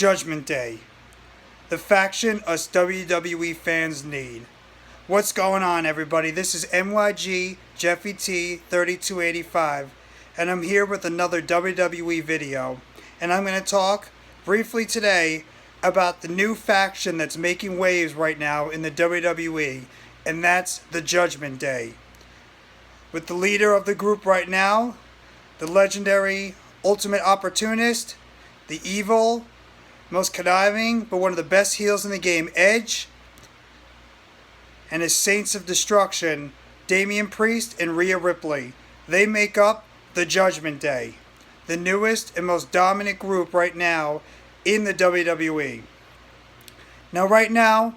Judgment Day. The faction us WWE fans need. What's going on, everybody? This is MYG Jeffy T 3285, and I'm here with another WWE video. And I'm going to talk briefly today about the new faction that's making waves right now in the WWE, and that's the Judgment Day. With the leader of the group right now, the legendary Ultimate Opportunist, the evil, most conniving, but one of the best heels in the game, Edge, and his Saints of Destruction, Damian Priest and Rhea Ripley. They make up the Judgment Day, the newest and most dominant group right now in the WWE. Now right now,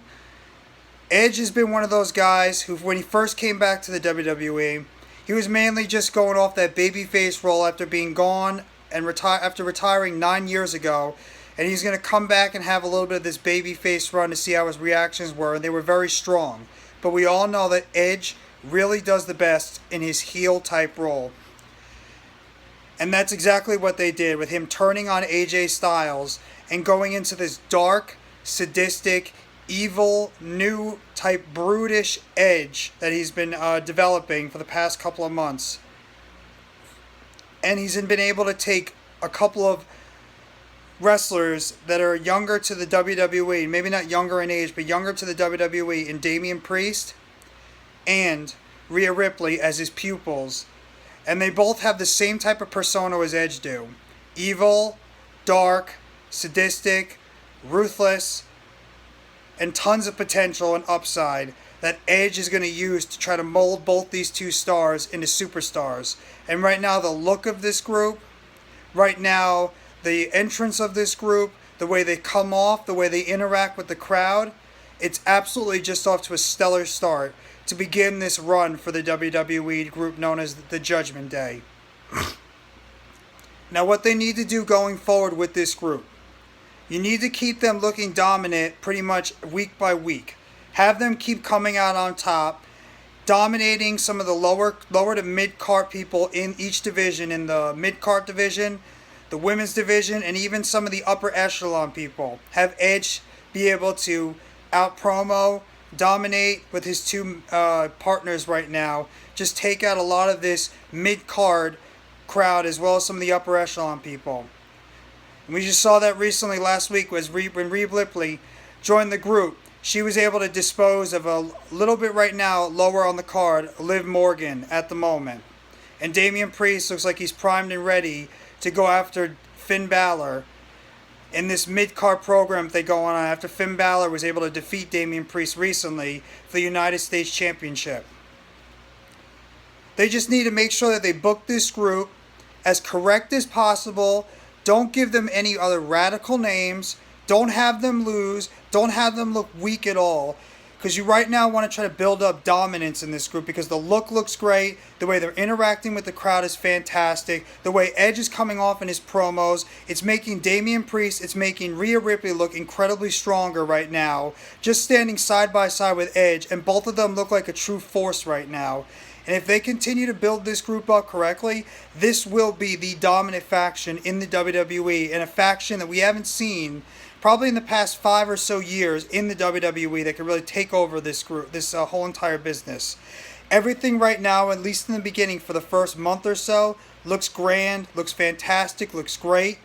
Edge has been one of those guys who, when he first came back to the WWE, he was mainly just going off that babyface role after being gone and after retiring 9 years ago, and he's going to come back and have a little bit of this babyface run to see how his reactions were, and they were very strong. But we all know that Edge really does the best in his heel type role. And that's exactly what they did with him turning on AJ Styles and going into this dark, sadistic, evil, new type brutish Edge that he's been developing for the past couple of months. And he's been able to take a couple of wrestlers that are younger to the WWE, maybe not younger in age, but younger to the WWE, in Damian Priest and Rhea Ripley as his pupils. And they both have the same type of persona as Edge do. Evil, dark, sadistic, ruthless, and tons of potential and upside that Edge is going to use to try to mold both these two stars into superstars. And right now, the look of this group, right now, the entrance of this group, the way they come off, the way they interact with the crowd, it's absolutely just off to a stellar start to begin this run for the WWE group known as the Judgment Day. Now, what they need to do going forward with this group, you need to keep them looking dominant pretty much week by week. Have them keep coming out on top, dominating some of the lower to mid-card people in each division, in the mid-card division, the women's division, and even some of the upper echelon people. Have Edge be able to out-promo, dominate with his two partners right now. Just take out a lot of this mid-card crowd as well as some of the upper echelon people. And we just saw that recently last week when Rhea Ripley joined the group. She was able to dispose of a little bit right now lower on the card, Liv Morgan at the moment. And Damian Priest looks like he's primed and ready to go after Finn Balor in this mid-card program they go on after Finn Balor was able to defeat Damian Priest recently for the United States Championship. They just need to make sure that they book this group as correct as possible. Don't give them any other radical names. Don't have them lose. Don't have them look weak at all. Because you right now want to try to build up dominance in this group because the look looks great. The way they're interacting with the crowd is fantastic. The way Edge is coming off in his promos. It's making Damian Priest, it's making Rhea Ripley look incredibly stronger right now. Just standing side by side with Edge. And both of them look like a true force right now. And if they continue to build this group up correctly, this will be the dominant faction in the WWE, and a faction that we haven't seen probably in the past 5 or so years in the WWE that can really take over this group, this whole entire business. Everything right now, at least in the beginning for the first month or so, looks grand, looks fantastic, looks great.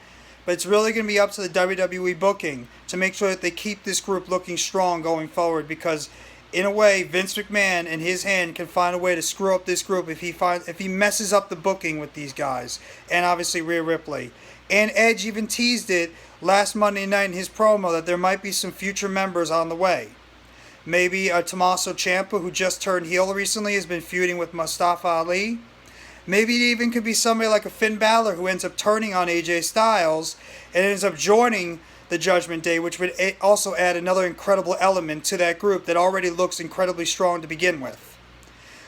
But it's really going to be up to the WWE booking to make sure that they keep this group looking strong going forward, because in a way, Vince McMahon and his hand can find a way to screw up this group if he messes up the booking with these guys, and obviously Rhea Ripley. And Edge even teased it last Monday night in his promo that there might be some future members on the way. Maybe Tommaso Ciampa, who just turned heel recently, has been feuding with Mustafa Ali. Maybe it even could be somebody like a Finn Balor who ends up turning on AJ Styles and ends up joining the Judgment Day, which would also add another incredible element to that group that already looks incredibly strong to begin with.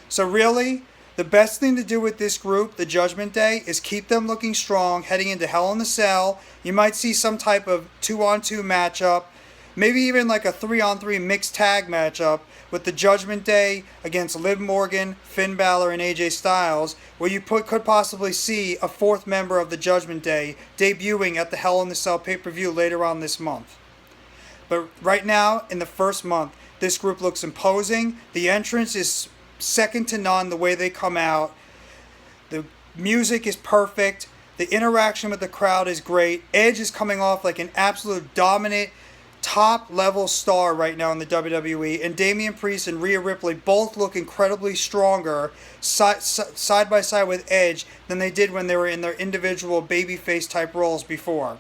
So really, the best thing to do with this group, the Judgment Day, is keep them looking strong heading into Hell in a Cell. You might see some type of 2-on-2 matchup. maybe even like a 3-on-3 mixed tag matchup with the Judgment Day against Liv Morgan, Finn Balor, and AJ Styles, where you could possibly see a fourth member of the Judgment Day debuting at the Hell in the Cell pay-per-view later on this month. But right now, in the first month, this group looks imposing. The entrance is second to none the way they come out. The music is perfect. The interaction with the crowd is great. Edge is coming off like an absolute dominant, top-level star right now in the WWE. And Damian Priest and Rhea Ripley both look incredibly stronger side by side with Edge than they did when they were in their individual babyface type roles before.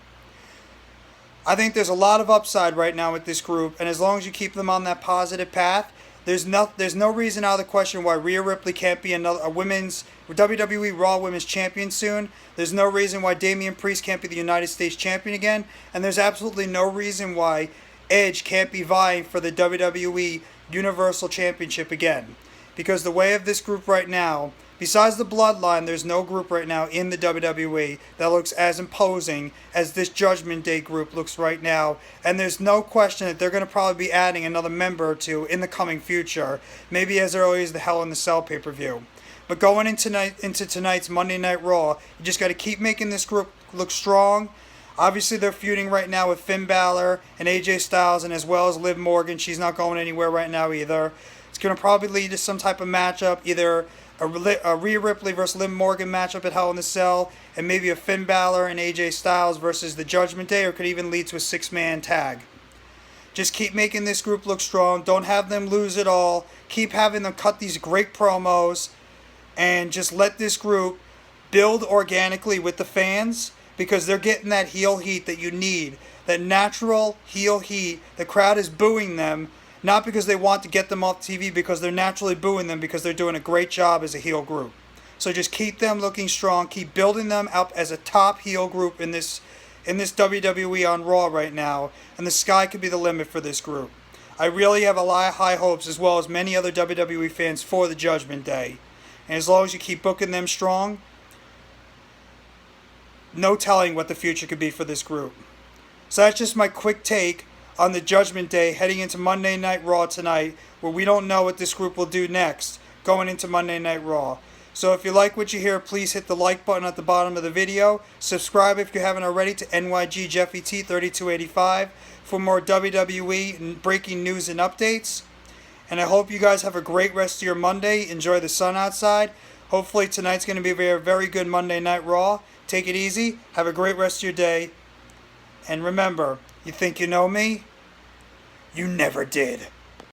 I think there's a lot of upside right now with this group, and as long as you keep them on that positive path, there's no reason out of the question why Rhea Ripley can't be a women's WWE Raw Women's Champion soon. There's no reason why Damian Priest can't be the United States Champion again, and there's absolutely no reason why Edge can't be vying for the WWE Universal Championship again. Because the way of this group right now, besides the Bloodline, there's no group right now in the WWE that looks as imposing as this Judgment Day group looks right now. And there's no question that they're going to probably be adding another member or two in the coming future. Maybe as early as the Hell in the Cell pay-per-view. But going into tonight's Monday Night Raw, you just got to keep making this group look strong. Obviously, they're feuding right now with Finn Balor and AJ Styles, and as well as Liv Morgan. She's not going anywhere right now either. It's going to probably lead to some type of matchup, either a Rhea Ripley versus Liv Morgan matchup at Hell in the Cell, and maybe a Finn Balor and AJ Styles versus the Judgment Day, or could even lead to a 6-man tag. Just keep making this group look strong. Don't have them lose it all. Keep having them cut these great promos, and just let this group build organically with the fans, because they're getting that heel heat that you need. That natural heel heat. The crowd is booing them, not because they want to get them off TV, because they're naturally booing them because they're doing a great job as a heel group. So just keep them looking strong. Keep building them up as a top heel group in this WWE on Raw right now. And the sky could be the limit for this group. I really have a lot of high hopes, as well as many other WWE fans, for the Judgment Day. And as long as you keep booking them strong, no telling what the future could be for this group. So that's just my quick take on the Judgment Day heading into Monday Night Raw tonight, where we don't know what this group will do next going into Monday Night Raw. So if you like what you hear, please hit the like button at the bottom of the video. Subscribe if you haven't already to NYG Jeffy T 3285 for more WWE breaking news and updates. And I hope you guys have a great rest of your Monday. Enjoy the sun outside. Hopefully tonight's going to be a very good Monday Night Raw. Take it easy. Have a great rest of your day. And remember, you think you know me? You never did.